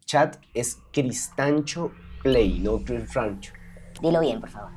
Chat es Cristancho Play, no Cristancho. Dilo bien, por favor.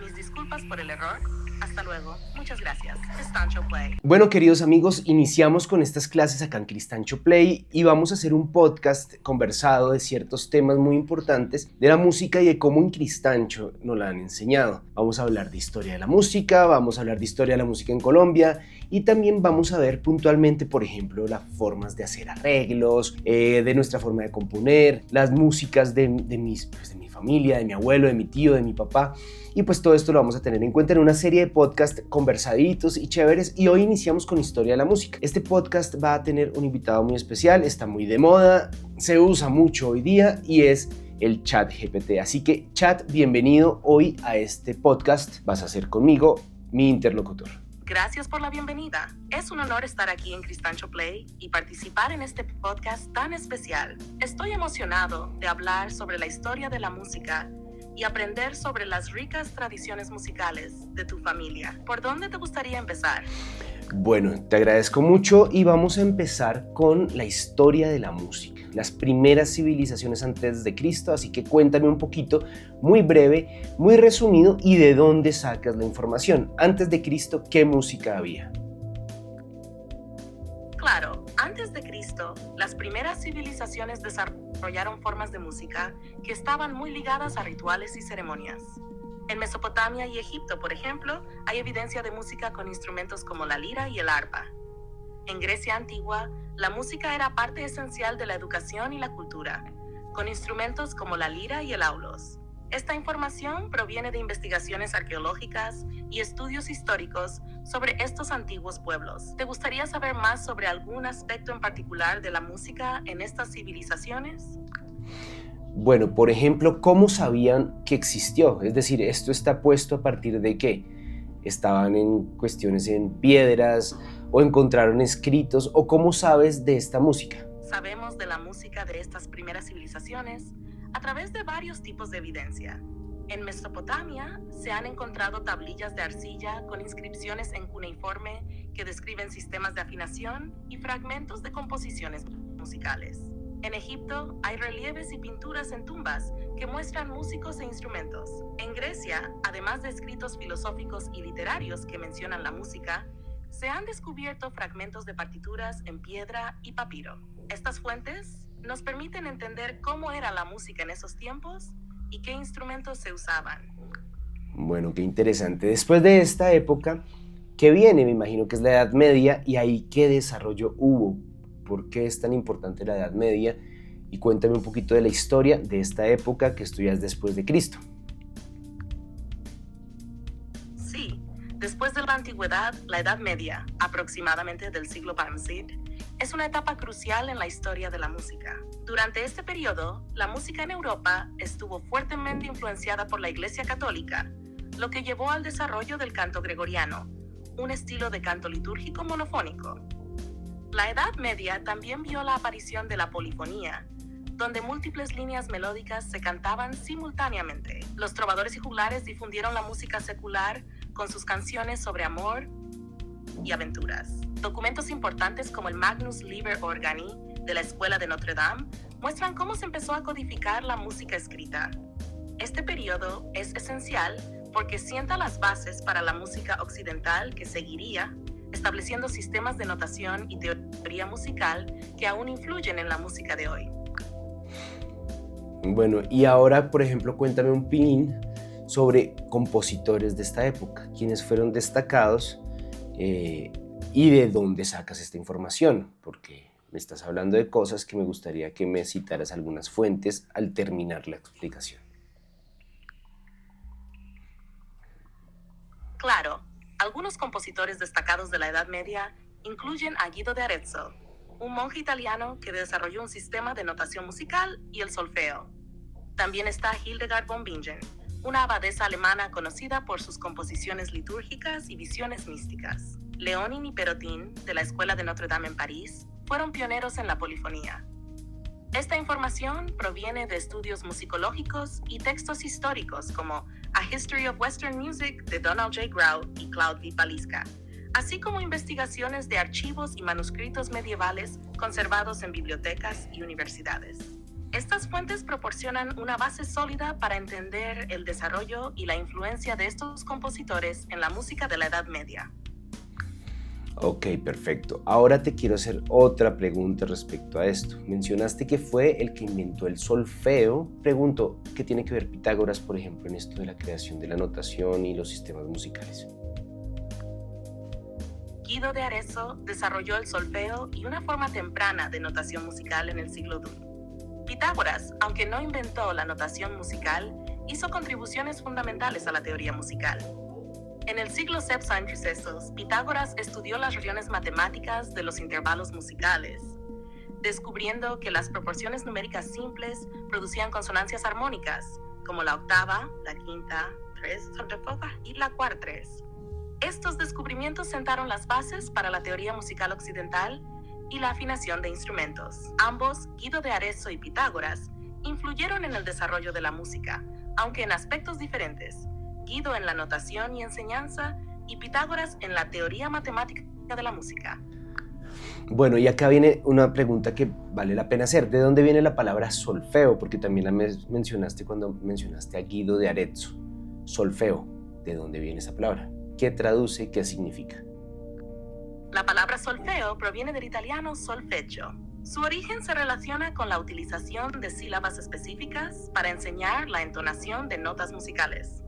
Mis disculpas por el error. Hasta luego. Muchas gracias. Cristancho Play. Bueno, queridos amigos, iniciamos con estas clases acá en Cristancho Play y vamos a hacer un podcast conversado de ciertos temas muy importantes de la música y de cómo en Cristancho nos la han enseñado. Vamos a hablar de historia de la música, vamos a hablar de historia de la música en Colombia y también vamos a ver puntualmente, por ejemplo, las formas de hacer arreglos, de nuestra forma de componer, las músicas de mi familia, de mi abuelo, de mi tío, de mi papá. Y pues todo esto lo vamos a tener en cuenta en una serie de podcasts conversaditos y chéveres, y hoy iniciamos con historia de la música. Este podcast va a tener un invitado muy especial, está muy de moda, se usa mucho hoy día y es el ChatGPT. Así que Chat, bienvenido hoy a este podcast. Vas a ser conmigo mi interlocutor. Gracias por la bienvenida. Es un honor estar aquí en Cristancho Play y participar en este podcast tan especial. Estoy emocionado de hablar sobre la historia de la música y aprender sobre las ricas tradiciones musicales de tu familia. ¿Por dónde te gustaría empezar? Bueno, te agradezco mucho y vamos a empezar con la historia de la música, las primeras civilizaciones antes de Cristo, así que cuéntame un poquito, muy breve, muy resumido, y de dónde sacas la información. Antes de Cristo, ¿qué música había? Claro, antes de Cristo, las primeras civilizaciones desarrollaron formas de música que estaban muy ligadas a rituales y ceremonias. En Mesopotamia y Egipto, por ejemplo, hay evidencia de música con instrumentos como la lira y el arpa. En Grecia antigua, la música era parte esencial de la educación y la cultura, con instrumentos como la lira y el aulos. Esta información proviene de investigaciones arqueológicas y estudios históricos sobre estos antiguos pueblos. ¿Te gustaría saber más sobre algún aspecto en particular de la música en estas civilizaciones? Bueno, por ejemplo, ¿cómo sabían que existió? Es decir, ¿esto está puesto a partir de qué? ¿Estaban en cuestiones en piedras o encontraron escritos? ¿O cómo sabes de esta música? Sabemos de la música de estas primeras civilizaciones a través de varios tipos de evidencia. En Mesopotamia se han encontrado tablillas de arcilla con inscripciones en cuneiforme que describen sistemas de afinación y fragmentos de composiciones musicales. En Egipto hay relieves y pinturas en tumbas que muestran músicos e instrumentos. En Grecia, además de escritos filosóficos y literarios que mencionan la música, se han descubierto fragmentos de partituras en piedra y papiro. Estas fuentes nos permiten entender cómo era la música en esos tiempos y qué instrumentos se usaban. Bueno, qué interesante. Después de esta época, ¿qué viene? Me imagino que es la Edad Media, y ahí ¿qué desarrollo hubo? ¿Por qué es tan importante la Edad Media? Y cuéntame un poquito de la historia de esta época que estudias después de Cristo. Sí, después de la Antigüedad, la Edad Media, aproximadamente del siglo XI, es una etapa crucial en la historia de la música. Durante este periodo, la música en Europa estuvo fuertemente influenciada por la Iglesia Católica, lo que llevó al desarrollo del canto gregoriano, un estilo de canto litúrgico monofónico. La Edad Media también vio la aparición de la polifonía, donde múltiples líneas melódicas se cantaban simultáneamente. Los trovadores y juglares difundieron la música secular con sus canciones sobre amor y aventuras. Documentos importantes como el Magnus Liber Organi de la Escuela de Notre Dame muestran cómo se empezó a codificar la música escrita. Este periodo es esencial porque sienta las bases para la música occidental que seguiría, estableciendo sistemas de notación y teoría musical que aún influyen en la música de hoy. Bueno, y ahora, por ejemplo, cuéntame un pin sobre compositores de esta época, quiénes fueron destacados y de dónde sacas esta información, porque me estás hablando de cosas que me gustaría que me citaras algunas fuentes al terminar la explicación. Claro, algunos compositores destacados de la Edad Media incluyen a Guido de Arezzo, un monje italiano que desarrolló un sistema de notación musical y el solfeo. También está Hildegard von Bingen, una abadesa alemana conocida por sus composiciones litúrgicas y visiones místicas. Léonin y Pérotin, de la Escuela de Notre Dame en París, fueron pioneros en la polifonía. Esta información proviene de estudios musicológicos y textos históricos como A History of Western Music de Donald J. Grau y Claude V. Paliska, así como investigaciones de archivos y manuscritos medievales conservados en bibliotecas y universidades. Estas fuentes proporcionan una base sólida para entender el desarrollo y la influencia de estos compositores en la música de la Edad Media. Ok, perfecto. Ahora te quiero hacer otra pregunta respecto a esto. Mencionaste que fue el que inventó el solfeo. Pregunto, ¿qué tiene que ver Pitágoras, por ejemplo, en esto de la creación de la notación y los sistemas musicales? Guido de Arezzo desarrolló el solfeo y una forma temprana de notación musical en el siglo II. Pitágoras, aunque no inventó la notación musical, hizo contribuciones fundamentales a la teoría musical. En el siglo VI Pitágoras estudió las regiones matemáticas de los intervalos musicales, descubriendo que las proporciones numéricas simples producían consonancias armónicas, como la octava, la quinta, tres, y la cuartres. Estos descubrimientos sentaron las bases para la teoría musical occidental y la afinación de instrumentos. Ambos, Guido de Arezzo y Pitágoras, influyeron en el desarrollo de la música, aunque en aspectos diferentes. Guido en la notación y enseñanza y Pitágoras en la teoría matemática de la música. Bueno, y acá viene una pregunta que vale la pena hacer. ¿De dónde viene la palabra solfeo? Porque también la mencionaste cuando mencionaste a Guido de Arezzo. Solfeo, ¿de dónde viene esa palabra? ¿Qué traduce? ¿Qué significa? La palabra solfeo proviene del italiano solfeggio. Su origen se relaciona con la utilización de sílabas específicas para enseñar la entonación de notas musicales.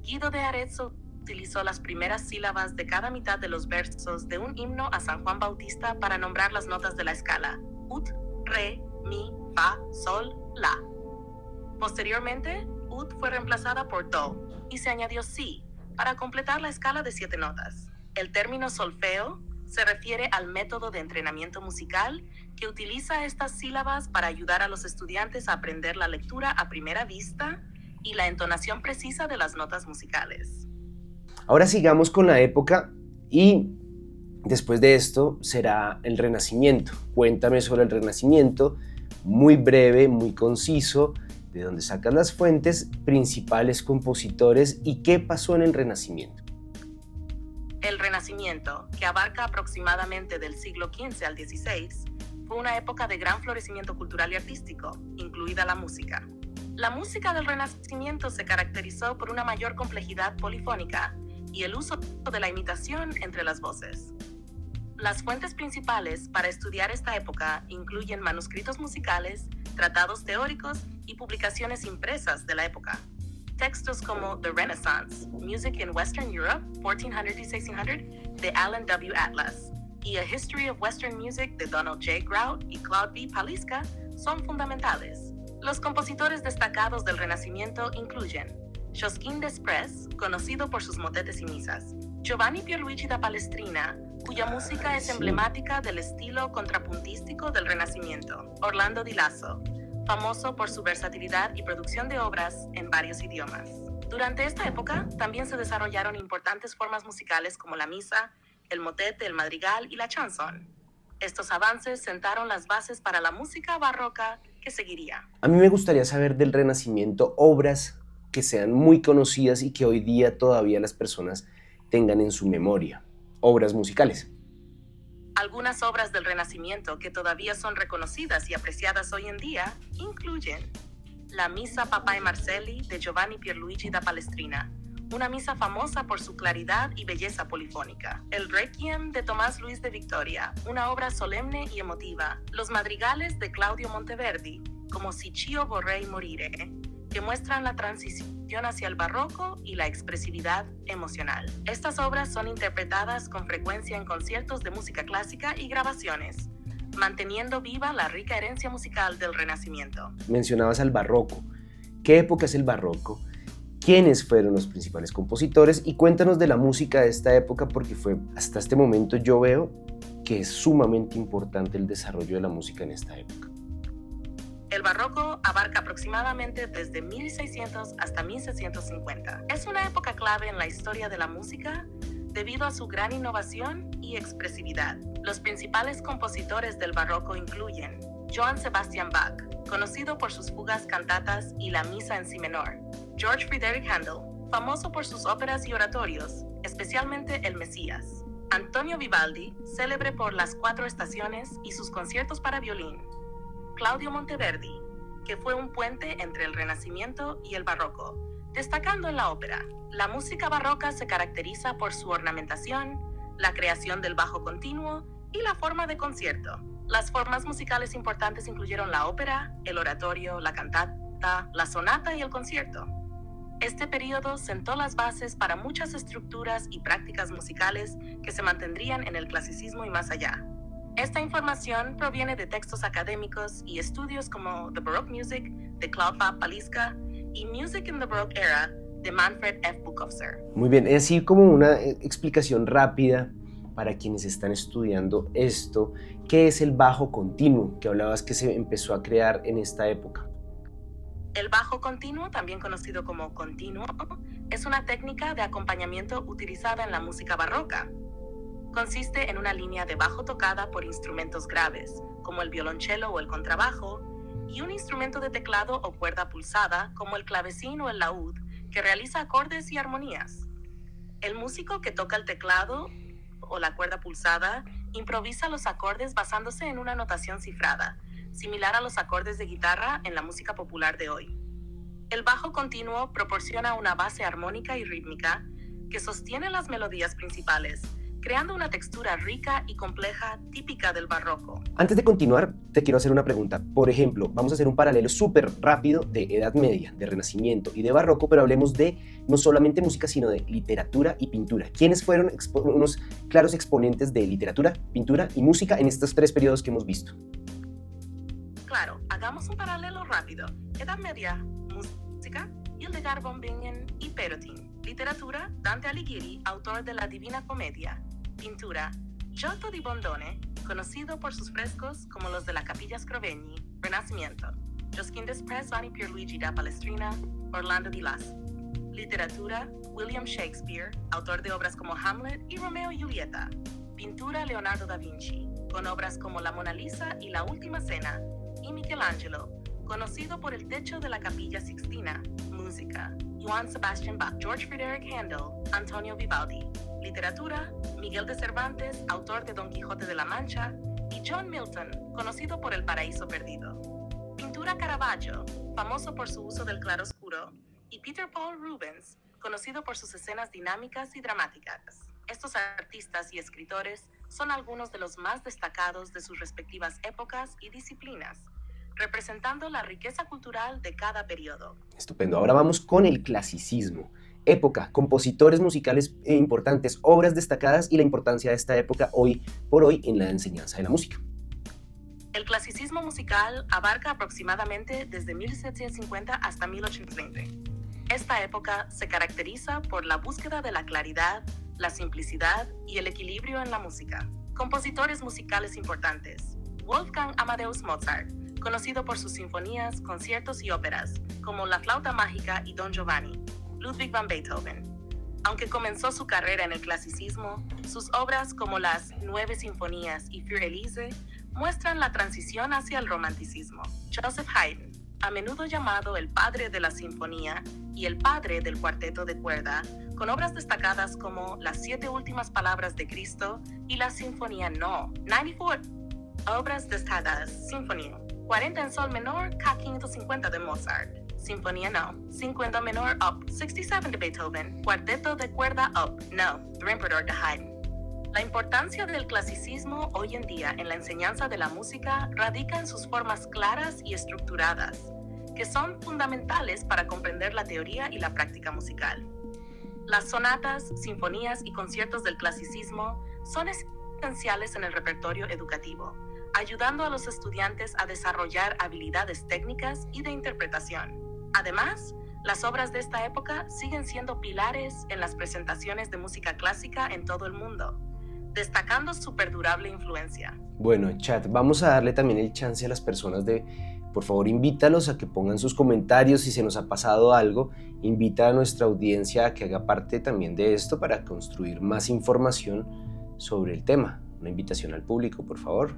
Guido de Arezzo utilizó las primeras sílabas de cada mitad de los versos de un himno a San Juan Bautista para nombrar las notas de la escala: ut, re, mi, fa, sol, la. Posteriormente, ut fue reemplazada por do y se añadió si para completar la escala de 7 notas. El término solfeo se refiere al método de entrenamiento musical que utiliza estas sílabas para ayudar a los estudiantes a aprender la lectura a primera vista y la entonación precisa de las notas musicales. Ahora sigamos con la época y después de esto será el Renacimiento. Cuéntame sobre el Renacimiento, muy breve, muy conciso, de dónde sacas las fuentes, principales compositores y qué pasó en el Renacimiento. El Renacimiento, que abarca aproximadamente del siglo XV al XVI, fue una época de gran florecimiento cultural y artístico, incluida la música. La música del Renacimiento se caracterizó por una mayor complejidad polifónica y el uso de la imitación entre las voces. Las fuentes principales para estudiar esta época incluyen manuscritos musicales, tratados teóricos y publicaciones impresas de la época. Textos como The Renaissance, Music in Western Europe, 1400-1600, de Alan W. Atlas, y A History of Western Music de Donald J. Grout y Claude B. Paliska son fundamentales. Los compositores destacados del Renacimiento incluyen Josquin des Prez, conocido por sus motetes y misas; Giovanni Pierluigi da Palestrina, cuya música es emblemática del estilo contrapuntístico del Renacimiento; Orlando di Lasso, famoso por su versatilidad y producción de obras en varios idiomas. Durante esta época también se desarrollaron importantes formas musicales como la misa, el motete, el madrigal y la chanson. Estos avances sentaron las bases para la música barroca que seguiría. A mí me gustaría saber del Renacimiento obras que sean muy conocidas y que hoy día todavía las personas tengan en su memoria, obras musicales. Algunas obras del Renacimiento que todavía son reconocidas y apreciadas hoy en día incluyen la Misa Papae Marcelli de Giovanni Pierluigi da Palestrina, una misa famosa por su claridad y belleza polifónica; el Requiem de Tomás Luis de Victoria, una obra solemne y emotiva; los madrigales de Claudio Monteverdi, como Siccio vorrei morire, que muestran la transición hacia el barroco y la expresividad emocional. Estas obras son interpretadas con frecuencia en conciertos de música clásica y grabaciones, manteniendo viva la rica herencia musical del Renacimiento. Mencionabas al barroco. ¿Qué época es el barroco? ¿Quiénes fueron los principales compositores? Y cuéntanos de la música de esta época, porque hasta este momento yo veo que es sumamente importante el desarrollo de la música en esta época. El barroco abarca aproximadamente desde 1600 hasta 1650. Es una época clave en la historia de la música debido a su gran innovación y expresividad. Los principales compositores del barroco incluyen Johann Sebastian Bach, conocido por sus fugas, cantatas y la misa en si menor; George Friedrich Handel, famoso por sus óperas y oratorios, especialmente El Mesías; Antonio Vivaldi, célebre por las 4 estaciones y sus conciertos para violín. Claudio Monteverdi, que fue un puente entre el Renacimiento y el Barroco, destacando en la ópera. La música barroca se caracteriza por su ornamentación, la creación del bajo continuo y la forma de concierto. Las formas musicales importantes incluyeron la ópera, el oratorio, la cantata, la sonata y el concierto. Este periodo sentó las bases para muchas estructuras y prácticas musicales que se mantendrían en el clasicismo y más allá. Esta información proviene de textos académicos y estudios como The Baroque Music de Claude Paliska y Music in the Baroque Era de Manfred F. Buchholzer. Muy bien, así como una explicación rápida para quienes están estudiando esto, ¿qué es el bajo continuo que hablabas que se empezó a crear en esta época? El bajo continuo, también conocido como continuo, es una técnica de acompañamiento utilizada en la música barroca. Consiste en una línea de bajo tocada por instrumentos graves, como el violonchelo o el contrabajo, y un instrumento de teclado o cuerda pulsada, como el clavecín o el laúd, que realiza acordes y armonías. El músico que toca el teclado o la cuerda pulsada improvisa los acordes basándose en una notación cifrada, similar a los acordes de guitarra en la música popular de hoy. El bajo continuo proporciona una base armónica y rítmica que sostiene las melodías principales, creando una textura rica y compleja típica del barroco. Antes de continuar, te quiero hacer una pregunta. Por ejemplo, vamos a hacer un paralelo súper rápido de Edad Media, de Renacimiento y de Barroco, pero hablemos de no solamente música, sino de literatura y pintura. ¿Quiénes fueron unos claros exponentes de literatura, pintura y música en estos 3 periodos que hemos visto? Claro, hagamos un paralelo rápido. Edad Media, música, Hildegard von Bingen y Perotin. Literatura, Dante Alighieri, autor de la Divina Comedia. Pintura, Giotto di Bondone, conocido por sus frescos como los de la Capilla Scrovegni, Renacimiento. Josquin des Prez, Vanni Pierluigi da Palestrina, Orlando di Lasso. Literatura, William Shakespeare, autor de obras como Hamlet y Romeo y Julieta. Pintura, Leonardo da Vinci, con obras como La Mona Lisa y La Última Cena. Y Michelangelo, conocido por el techo de la Capilla Sixtina. Música, Johann Sebastian Bach, George Frideric Handel, Antonio Vivaldi. Literatura, Miguel de Cervantes, autor de Don Quijote de la Mancha, y John Milton, conocido por El Paraíso Perdido. Pintura, Caravaggio, famoso por su uso del claroscuro, y Peter Paul Rubens, conocido por sus escenas dinámicas y dramáticas. Estos artistas y escritores son algunos de los más destacados de sus respectivas épocas y disciplinas, representando la riqueza cultural de cada periodo. Estupendo. Ahora vamos con el clasicismo. Época, compositores musicales importantes, obras destacadas y la importancia de esta época hoy por hoy en la enseñanza de la música. El clasicismo musical abarca aproximadamente desde 1750 hasta 1820. Esta época se caracteriza por la búsqueda de la claridad, la simplicidad y el equilibrio en la música. Compositores musicales importantes: Wolfgang Amadeus Mozart, conocido por sus sinfonías, conciertos y óperas, como La Flauta Mágica y Don Giovanni. Ludwig van Beethoven. Aunque comenzó su carrera en el clasicismo, sus obras como las 9 sinfonías y Für Elise muestran la transición hacia el romanticismo. Joseph Haydn, a menudo llamado el padre de la sinfonía y el padre del cuarteto de cuerda, con obras destacadas como Las 7 últimas palabras de Cristo y la Sinfonía No. 94 obras destacadas: Sinfonía 40 en sol menor, K550 de Mozart, Sinfonía No. 50 menor, Op. 67 de Beethoven, Cuarteto de cuerda Op. No. Der Emperador de Haydn. La importancia del clasicismo hoy en día en la enseñanza de la música radica en sus formas claras y estructuradas, que son fundamentales para comprender la teoría y la práctica musical. Las sonatas, sinfonías y conciertos del clasicismo son esenciales en el repertorio educativo, ayudando a los estudiantes a desarrollar habilidades técnicas y de interpretación. Además, las obras de esta época siguen siendo pilares en las presentaciones de música clásica en todo el mundo, destacando su perdurable influencia. Bueno, chat, vamos a darle también el chance a las personas de, por favor, invítalos a que pongan sus comentarios si se nos ha pasado algo. Invita a nuestra audiencia a que haga parte también de esto para construir más información sobre el tema. Una invitación al público, por favor.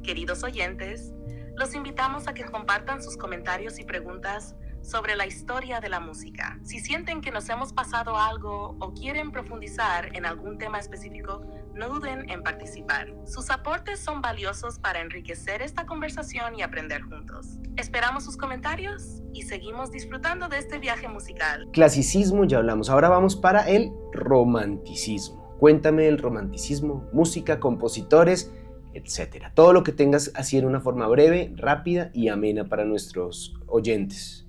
Queridos oyentes, los invitamos a que compartan sus comentarios y preguntas sobre la historia de la música. Si sienten que nos hemos pasado algo o quieren profundizar en algún tema específico, no duden en participar. Sus aportes son valiosos para enriquecer esta conversación y aprender juntos. Esperamos sus comentarios y seguimos disfrutando de este viaje musical. Clasicismo, ya hablamos. Ahora vamos para el romanticismo. Cuéntame el romanticismo, música, compositores, etcétera. Todo lo que tengas así en una forma breve, rápida y amena para nuestros oyentes.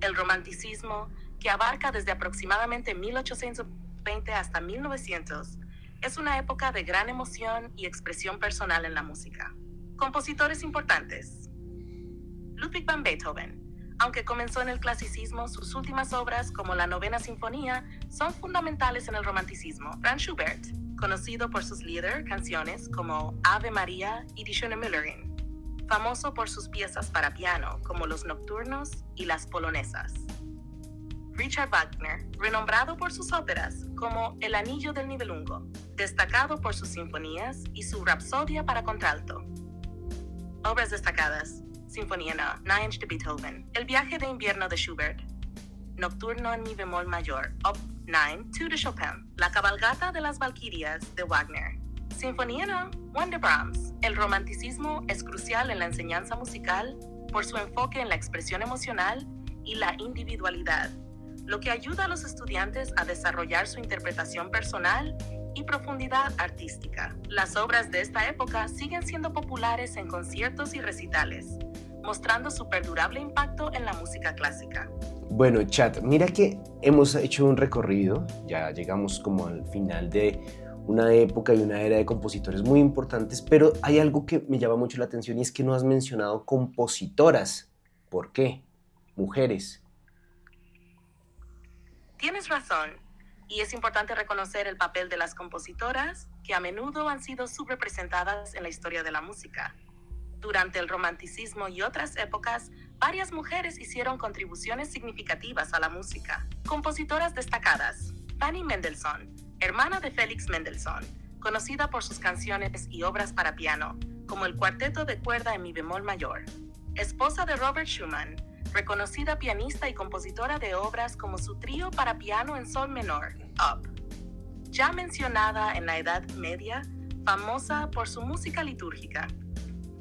El romanticismo, que abarca desde aproximadamente 1820 hasta 1900, es una época de gran emoción y expresión personal en la música. Compositores importantes. Ludwig van Beethoven. Aunque comenzó en el clasicismo, sus últimas obras, como la Novena Sinfonía, son fundamentales en el romanticismo. Franz Schubert, conocido por sus Lieder, canciones como Ave María y Die schöne Müllerin. Famoso por sus piezas para piano, como los nocturnos y las polonesas. Richard Wagner, renombrado por sus óperas, como El Anillo del Nibelungo, destacado por sus sinfonías y su Rapsodia para contralto. Obras destacadas: Sinfonía No. 9 de Beethoven, El Viaje de Invierno de Schubert, Nocturno en mi bemol mayor, Op. 9, 2 de Chopin, La Cabalgata de las Valquirias de Wagner, Sinfonía No. 1 de Brahms. El romanticismo es crucial en la enseñanza musical por su enfoque en la expresión emocional y la individualidad, lo que ayuda a los estudiantes a desarrollar su interpretación personal y profundidad artística. Las obras de esta época siguen siendo populares en conciertos y recitales, mostrando su perdurable impacto en la música clásica. Bueno, chat, mira que hemos hecho un recorrido, ya llegamos como al final de una época y una era de compositores muy importantes, pero hay algo que me llama mucho la atención y es que no has mencionado compositoras. ¿Por qué? Mujeres. Tienes razón, y es importante reconocer el papel de las compositoras, que a menudo han sido subrepresentadas en la historia de la música. Durante el romanticismo y otras épocas, varias mujeres hicieron contribuciones significativas a la música. Compositoras destacadas: Fanny Mendelssohn, hermana de Félix Mendelssohn, conocida por sus canciones y obras para piano, como el Cuarteto de cuerda en mi bemol mayor. Esposa de Robert Schumann, reconocida pianista y compositora de obras como su trío para piano en sol menor, Op. Ya mencionada en la Edad Media, famosa por su música litúrgica.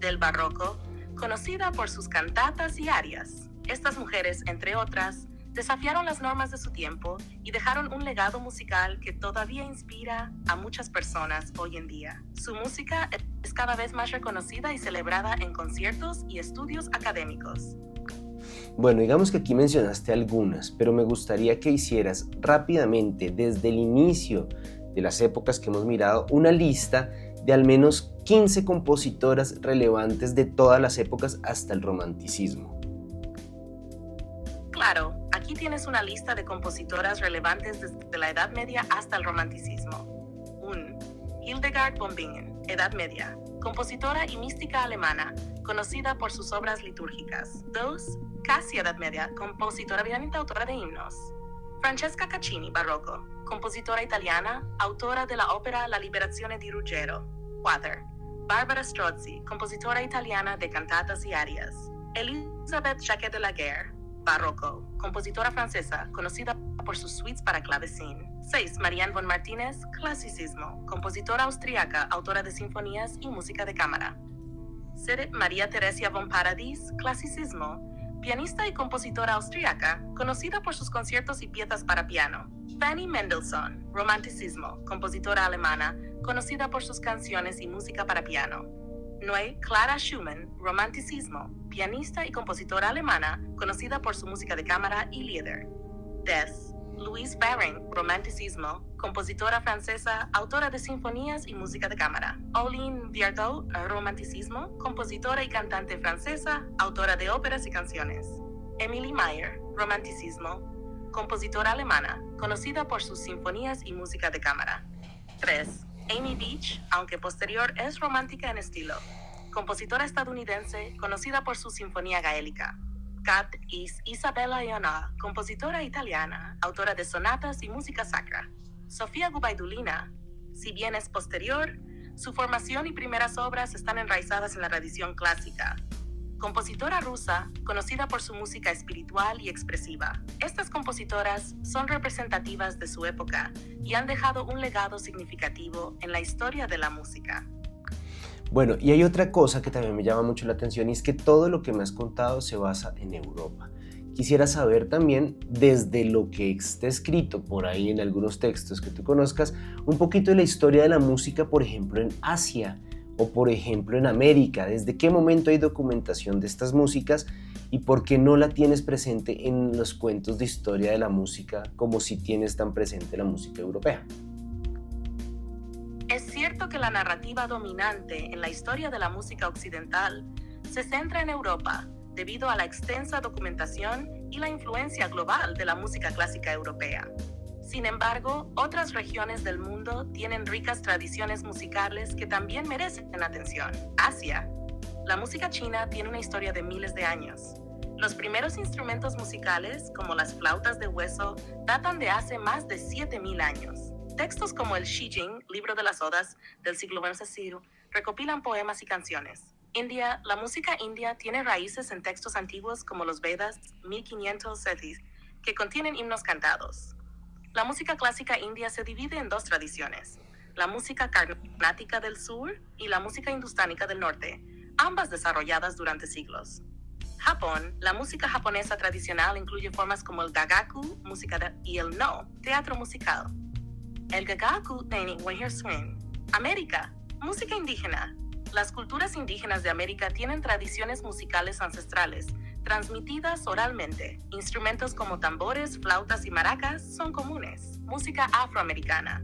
Del barroco, conocida por sus cantatas y arias. Estas mujeres, entre otras, desafiaron las normas de su tiempo y dejaron un legado musical que todavía inspira a muchas personas hoy en día. Su música es cada vez más reconocida y celebrada en conciertos y estudios académicos. Bueno, digamos que aquí mencionaste algunas, pero me gustaría que hicieras rápidamente, desde el inicio de las épocas que hemos mirado, una lista de al menos 15 compositoras relevantes de todas las épocas hasta el romanticismo. Claro, aquí tienes una lista de compositoras relevantes desde la Edad Media hasta el romanticismo. 1. Hildegard von Bingen, Edad Media, compositora y mística alemana, conocida por sus obras litúrgicas. 2. Casi Edad Media, compositora y autora de himnos. Francesca Caccini, barroco, compositora italiana, autora de la ópera La Liberazione di Ruggero. 4. Barbara Strozzi, compositora italiana de cantatas y arias. Elisabeth Jacquet de la Guerre, barroco, compositora francesa, conocida por sus suites para clavecín. 6. Marianne von Martínez, clasicismo, compositora austriaca, autora de sinfonías y música de cámara. 7. María Teresia von Paradis, clasicismo, pianista y compositora austriaca, conocida por sus conciertos y piezas para piano. Fanny Mendelssohn, romanticismo, compositora alemana, conocida por sus canciones y música para piano. 9. Clara Schumann, romanticismo, pianista y compositora alemana, conocida por su música de cámara y Lieder. 10. Louise Barring, romanticismo, compositora francesa, autora de sinfonías y música de cámara. Pauline Viardot, romanticismo, compositora y cantante francesa, autora de óperas y canciones. Emily Meyer, romanticismo, compositora alemana, conocida por sus sinfonías y música de cámara. 3. Amy Beach, aunque posterior es romántica en estilo, compositora estadounidense, conocida por su sinfonía gaélica. 4. Isabella Iona, compositora italiana, autora de sonatas y música sacra. Sofía Gubaidulina, si bien es posterior, su formación y primeras obras están enraizadas en la tradición clásica. compositora rusa conocida por su música espiritual y expresiva. Estas compositoras son representativas de su época y han dejado un legado significativo en la historia de la música. Bueno, y hay otra cosa que también me llama mucho la atención y es que todo lo que me has contado se basa en Europa. Quisiera saber también, desde lo que esté escrito por ahí en algunos textos que tú conozcas, un poquito de la historia de la música, por ejemplo, en Asia o por ejemplo en América. ¿Desde qué momento hay documentación de estas músicas y por qué no la tienes presente en los cuentos de historia de la música como si tienes tan presente la música europea? Es cierto que la narrativa dominante en la historia de la música occidental se centra en Europa, debido a la extensa documentación y la influencia global de la música clásica europea. Sin embargo, otras regiones del mundo tienen ricas tradiciones musicales que también merecen atención. Asia. La música china tiene una historia de miles de años. Los primeros instrumentos musicales, como las flautas de hueso, datan de hace más de 7.000 años. Textos como el Shijing, libro de las odas del siglo XI, recopilan poemas y canciones. India, la música india tiene raíces en textos antiguos como los Vedas 1500 Setis, que contienen himnos cantados. La música clásica india se divide en dos tradiciones, la música carnática del sur y la música hindustánica del norte, ambas desarrolladas durante siglos. Japón, la música japonesa tradicional incluye formas como el gagaku, y el no, teatro musical. El gagaku tiene swing. América, música indígena. Las culturas indígenas de América tienen tradiciones musicales ancestrales, transmitidas oralmente. Instrumentos como tambores, flautas y maracas son comunes. Música afroamericana.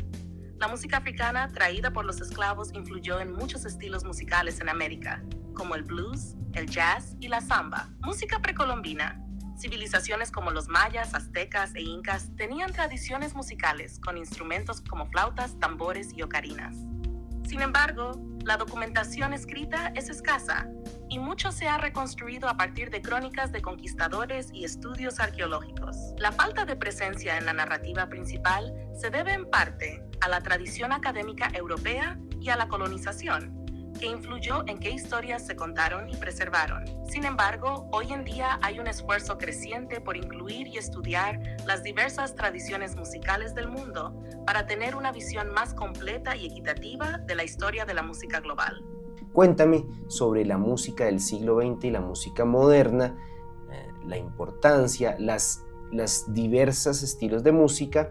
La música africana traída por los esclavos influyó en muchos estilos musicales en América, como el blues, el jazz y la samba. Música precolombina. Civilizaciones como los mayas, aztecas e incas tenían tradiciones musicales con instrumentos como flautas, tambores y ocarinas. Sin embargo, la documentación escrita es escasa y mucho se ha reconstruido a partir de crónicas de conquistadores y estudios arqueológicos. La falta de presencia en la narrativa principal se debe en parte a la tradición académica europea y a la colonización, que influyó en qué historias se contaron y preservaron. Sin embargo, hoy en día hay un esfuerzo creciente por incluir y estudiar las diversas tradiciones musicales del mundo para tener una visión más completa y equitativa de la historia de la música global. Cuéntame sobre la música del siglo XX y la música moderna, la importancia, las diversas estilos de música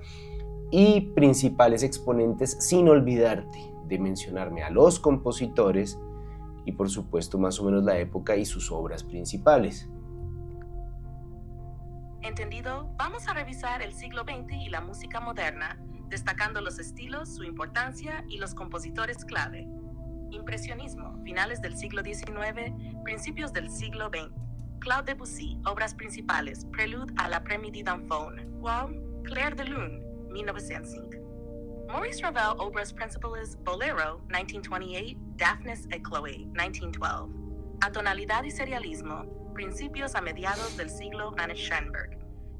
y principales exponentes, sin olvidarte de mencionarme a los compositores y por supuesto más o menos la época y sus obras principales. Entendido, vamos a revisar el siglo XX y la música moderna, destacando los estilos, su importancia y los compositores clave. Impresionismo, finales del siglo XIX, principios del siglo XX. Claude Debussy, obras principales, Prelude à la Après-midi d'un Faune. Wow, Clair de Lune, 1905. Maurice Ravel, obras principales, Bolero, 1928, Daphnis et Chloé, 1912. Atonalidad y serialismo, principios a mediados del siglo Mannes Schoenberg.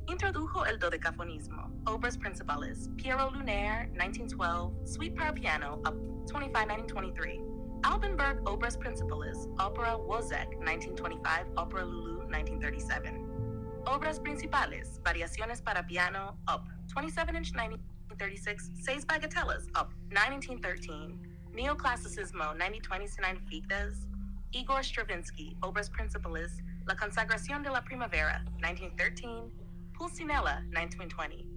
Introdujo el dodecafonismo, obras principales, Pierrot Lunaire, 1912, Suite para piano, op. 25-1923. Albenberg, obras principales, Opera Wozzeck, 1925, Opera Lulu, 1937. Obras principales, variaciones para piano, op. 27-inch, 1936, Seis Bagatellas, op. 1913. Neoclassicismo, 1920-9 fictas. Igor Stravinsky, obras principales, La Consagración de la Primavera, 1913. Pulcinella, 1920.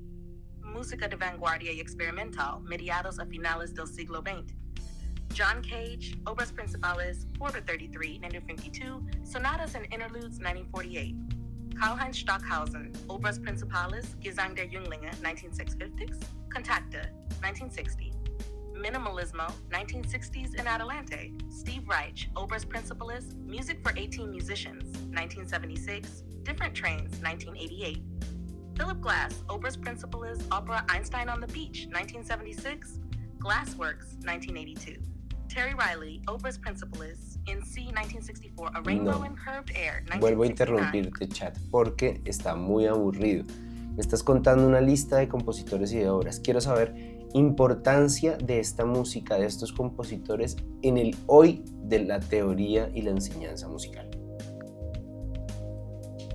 Música de vanguardia y experimental, mediados a finales del siglo XX. John Cage, obras principales, Order 33, 1952, Sonatas and Interludes, 1948. Karlheinz Stockhausen, obras principales, Gesang der Jünglinge, 1956, Contacta, 1960. Minimalismo, 1960s in Adelante, Steve Reich, obras principales, Music for 18 Musicians, 1976, Different Trains, 1988. Philip Glass, obras principales, Opera Einstein on the Beach, 1976, Glassworks, 1982. Terry Riley, obras principales, In C, 1964, A Rainbow in Curved Air, 1969. Vuelvo a interrumpirte, chat, porque está muy aburrido. Me estás contando una lista de compositores y de obras. Quiero saber importancia de esta música, de estos compositores en el hoy de la teoría y la enseñanza musical.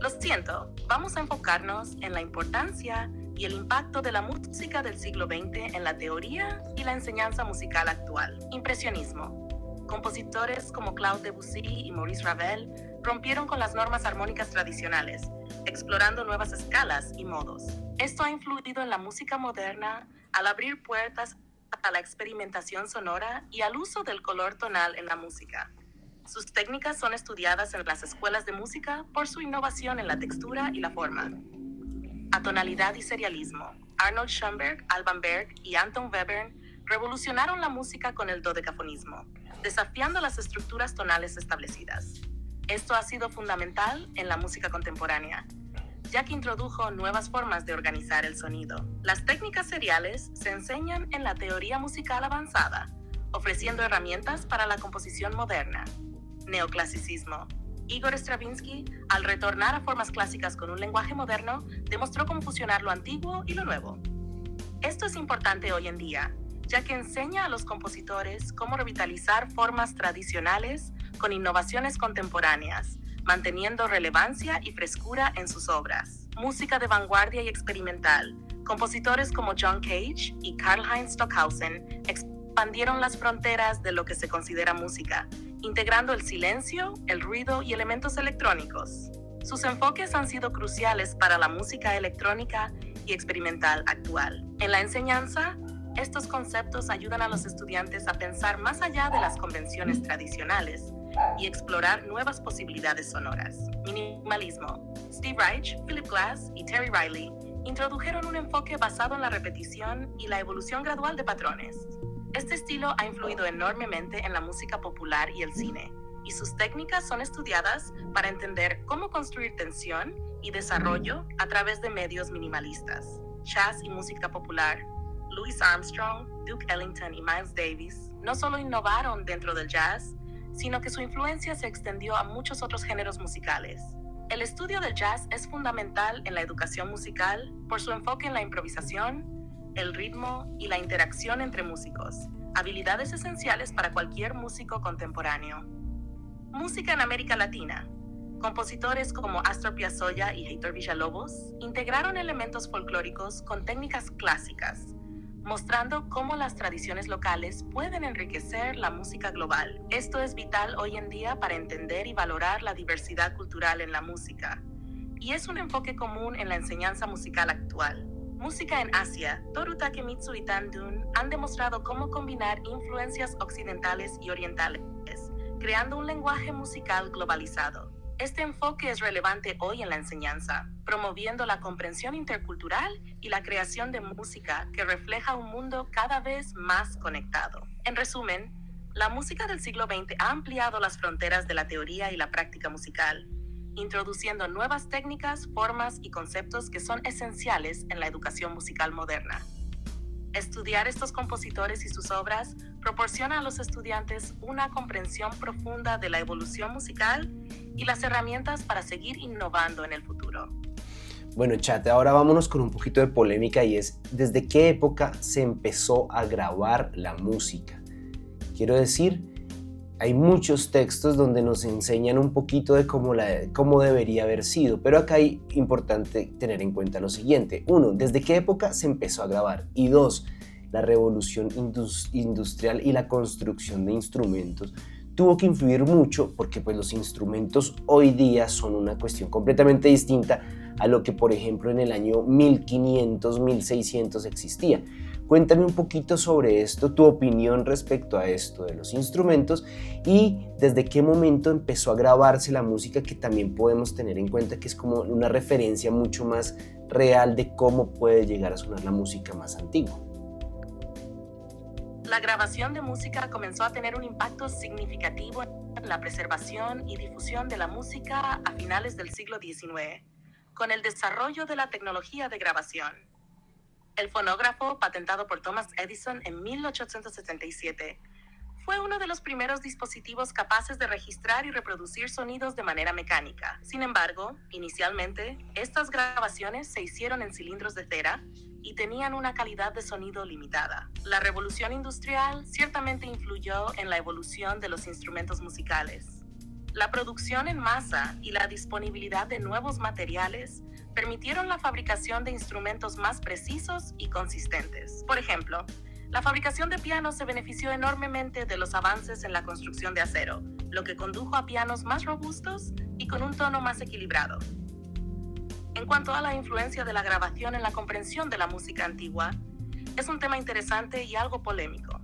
Lo siento, vamos a enfocarnos en la importancia y el impacto de la música del siglo XX en la teoría y la enseñanza musical actual. Impresionismo. Compositores como Claude Debussy y Maurice Ravel rompieron con las normas armónicas tradicionales, explorando nuevas escalas y modos. Esto ha influido en la música moderna al abrir puertas a la experimentación sonora y al uso del color tonal en la música. Sus técnicas son estudiadas en las escuelas de música por su innovación en la textura y la forma. Atonalidad y serialismo. Arnold Schoenberg, Alban Berg y Anton Webern revolucionaron la música con el dodecafonismo, desafiando las estructuras tonales establecidas. Esto ha sido fundamental en la música contemporánea, ya que introdujo nuevas formas de organizar el sonido. Las técnicas seriales se enseñan en la teoría musical avanzada, ofreciendo herramientas para la composición moderna. Neoclasicismo. Igor Stravinsky, al retornar a formas clásicas con un lenguaje moderno, demostró cómo fusionar lo antiguo y lo nuevo. Esto es importante hoy en día, ya que enseña a los compositores cómo revitalizar formas tradicionales con innovaciones contemporáneas, manteniendo relevancia y frescura en sus obras. Música de vanguardia y experimental. Compositores como John Cage y Karlheinz Stockhausen expandieron las fronteras de lo que se considera música, integrando el silencio, el ruido y elementos electrónicos. Sus enfoques han sido cruciales para la música electrónica y experimental actual. En la enseñanza, estos conceptos ayudan a los estudiantes a pensar más allá de las convenciones tradicionales y explorar nuevas posibilidades sonoras. Minimalismo. Steve Reich, Philip Glass y Terry Riley introdujeron un enfoque basado en la repetición y la evolución gradual de patrones. Este estilo ha influido enormemente en la música popular y el cine, y sus técnicas son estudiadas para entender cómo construir tensión y desarrollo a través de medios minimalistas. Jazz y música popular. Louis Armstrong, Duke Ellington y Miles Davis no solo innovaron dentro del jazz, sino que su influencia se extendió a muchos otros géneros musicales. El estudio del jazz es fundamental en la educación musical por su enfoque en la improvisación, el ritmo y la interacción entre músicos, habilidades esenciales para cualquier músico contemporáneo. Música en América Latina. Compositores como Astor Piazzolla y Heitor Villalobos integraron elementos folclóricos con técnicas clásicas, mostrando cómo las tradiciones locales pueden enriquecer la música global. Esto es vital hoy en día para entender y valorar la diversidad cultural en la música, y es un enfoque común en la enseñanza musical actual. Música en Asia. Toru Takemitsu y Tan Dun han demostrado cómo combinar influencias occidentales y orientales, creando un lenguaje musical globalizado. Este enfoque es relevante hoy en la enseñanza, promoviendo la comprensión intercultural y la creación de música que refleja un mundo cada vez más conectado. En resumen, la música del siglo XX ha ampliado las fronteras de la teoría y la práctica musical, introduciendo nuevas técnicas, formas y conceptos que son esenciales en la educación musical moderna. Estudiar estos compositores y sus obras proporciona a los estudiantes una comprensión profunda de la evolución musical y las herramientas para seguir innovando en el futuro. Bueno, chat, ahora vámonos con un poquito de polémica y es, ¿desde qué época se empezó a grabar la música? Quiero decir, hay muchos textos donde nos enseñan un poquito de cómo debería haber sido, pero acá hay importante tener en cuenta lo siguiente. 1. ¿Desde qué época se empezó a grabar? Y 2. La revolución industrial y la construcción de instrumentos tuvo que influir mucho porque pues, los instrumentos hoy día son una cuestión completamente distinta a lo que, por ejemplo, en el año 1500, 1600 existía. Cuéntame un poquito sobre esto, tu opinión respecto a esto de los instrumentos y desde qué momento empezó a grabarse la música, que también podemos tener en cuenta que es como una referencia mucho más real de cómo puede llegar a sonar la música más antigua. La grabación de música comenzó a tener un impacto significativo en la preservación y difusión de la música a finales del siglo XIX, con el desarrollo de la tecnología de grabación. El fonógrafo, patentado por Thomas Edison en 1877, fue uno de los primeros dispositivos capaces de registrar y reproducir sonidos de manera mecánica. Sin embargo, inicialmente, estas grabaciones se hicieron en cilindros de cera y tenían una calidad de sonido limitada. La revolución industrial ciertamente influyó en la evolución de los instrumentos musicales. La producción en masa y la disponibilidad de nuevos materiales permitieron la fabricación de instrumentos más precisos y consistentes. Por ejemplo, la fabricación de pianos se benefició enormemente de los avances en la construcción de acero, lo que condujo a pianos más robustos y con un tono más equilibrado. En cuanto a la influencia de la grabación en la comprensión de la música antigua, es un tema interesante y algo polémico.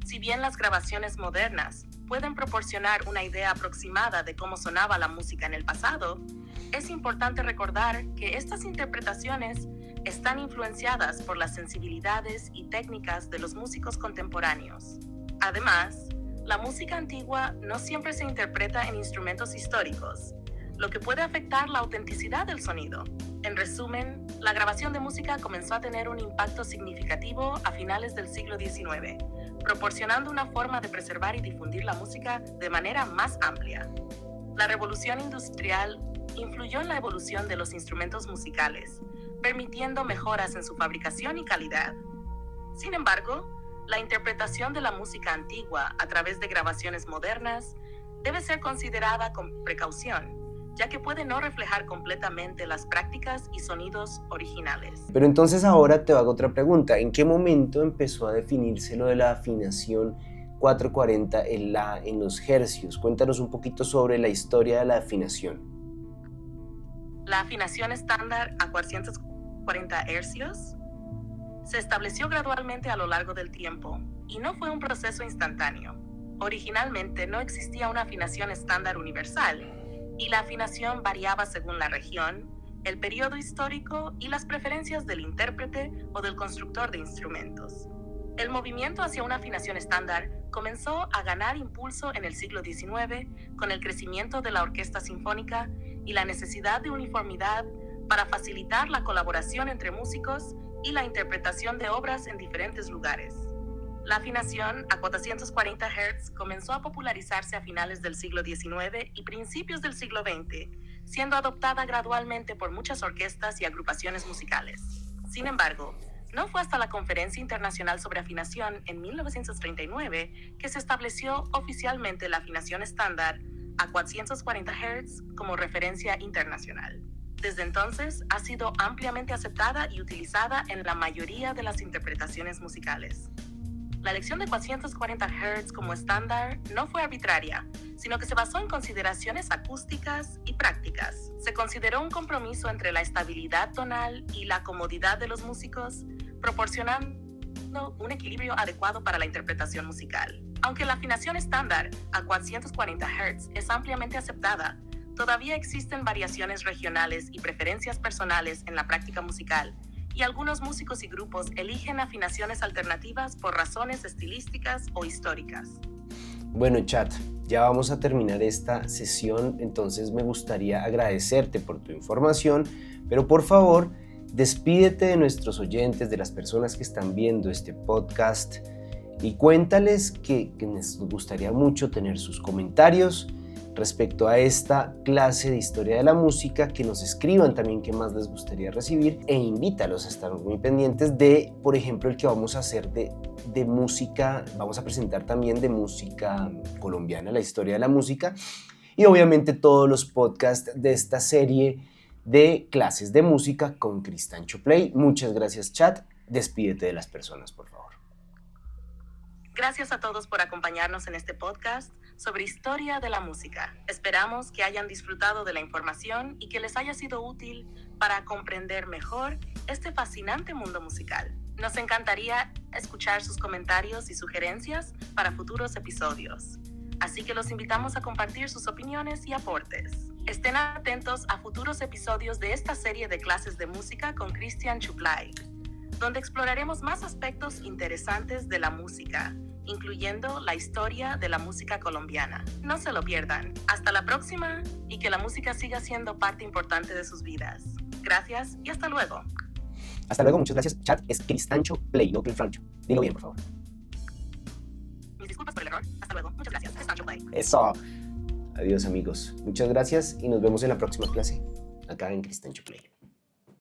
Si bien las grabaciones modernas pueden proporcionar una idea aproximada de cómo sonaba la música en el pasado, es importante recordar que estas interpretaciones están influenciadas por las sensibilidades y técnicas de los músicos contemporáneos. Además, la música antigua no siempre se interpreta en instrumentos históricos, lo que puede afectar la autenticidad del sonido. En resumen, la grabación de música comenzó a tener un impacto significativo a finales del siglo XIX, proporcionando una forma de preservar y difundir la música de manera más amplia. La revolución industrial influyó en la evolución de los instrumentos musicales, permitiendo mejoras en su fabricación y calidad. Sin embargo, la interpretación de la música antigua a través de grabaciones modernas debe ser considerada con precaución, ya que puede no reflejar completamente las prácticas y sonidos originales. Pero entonces ahora te hago otra pregunta. ¿En qué momento empezó a definirse lo de la afinación 440 en los hercios? Cuéntanos un poquito sobre la historia de la afinación. La afinación estándar a 440 hercios se estableció gradualmente a lo largo del tiempo y no fue un proceso instantáneo. Originalmente no existía una afinación estándar universal y la afinación variaba según la región, el periodo histórico y las preferencias del intérprete o del constructor de instrumentos. El movimiento hacia una afinación estándar comenzó a ganar impulso en el siglo XIX con el crecimiento de la orquesta sinfónica y la necesidad de uniformidad para facilitar la colaboración entre músicos y la interpretación de obras en diferentes lugares. La afinación a 440 Hz comenzó a popularizarse a finales del siglo XIX y principios del siglo XX, siendo adoptada gradualmente por muchas orquestas y agrupaciones musicales. Sin embargo, no fue hasta la Conferencia Internacional sobre Afinación en 1939 que se estableció oficialmente la afinación estándar a 440 Hz como referencia internacional. Desde entonces ha sido ampliamente aceptada y utilizada en la mayoría de las interpretaciones musicales. La elección de 440 Hz como estándar no fue arbitraria, sino que se basó en consideraciones acústicas y prácticas. Se consideró un compromiso entre la estabilidad tonal y la comodidad de los músicos, proporcionando un equilibrio adecuado para la interpretación musical. Aunque la afinación estándar a 440 Hz es ampliamente aceptada, todavía existen variaciones regionales y preferencias personales en la práctica musical, y algunos músicos y grupos eligen afinaciones alternativas por razones estilísticas o históricas. Bueno, chat, ya vamos a terminar esta sesión, entonces me gustaría agradecerte por tu información, pero por favor, despídete de nuestros oyentes, de las personas que están viendo este podcast, y cuéntales que nos gustaría mucho tener sus comentarios respecto a esta clase de historia de la música, que nos escriban también qué más les gustaría recibir, e invítalos a estar muy pendientes de, por ejemplo, el que vamos a hacer de música, vamos a presentar también de música colombiana, la historia de la música, y obviamente todos los podcasts de esta serie de clases de música con Cristancho Play. Muchas gracias, chat. Despídete de las personas, por favor. Gracias a todos por acompañarnos en este podcast sobre historia de la música. Esperamos que hayan disfrutado de la información y que les haya sido útil para comprender mejor este fascinante mundo musical. Nos encantaría escuchar sus comentarios y sugerencias para futuros episodios, así que los invitamos a compartir sus opiniones y aportes. Estén atentos a futuros episodios de esta serie de clases de música con Cristancho Play, donde exploraremos más aspectos interesantes de la música, incluyendo la historia de la música colombiana. No se lo pierdan. Hasta la próxima y que la música siga siendo parte importante de sus vidas. Gracias y hasta luego. Hasta luego, muchas gracias. Chat es Cristancho Play, no Cristancho. Dilo bien, por favor. Mis disculpas por el error. Hasta luego. Muchas gracias. Cristancho Play. Eso. Adiós, amigos. Muchas gracias y nos vemos en la próxima clase, acá en Cristancho Play.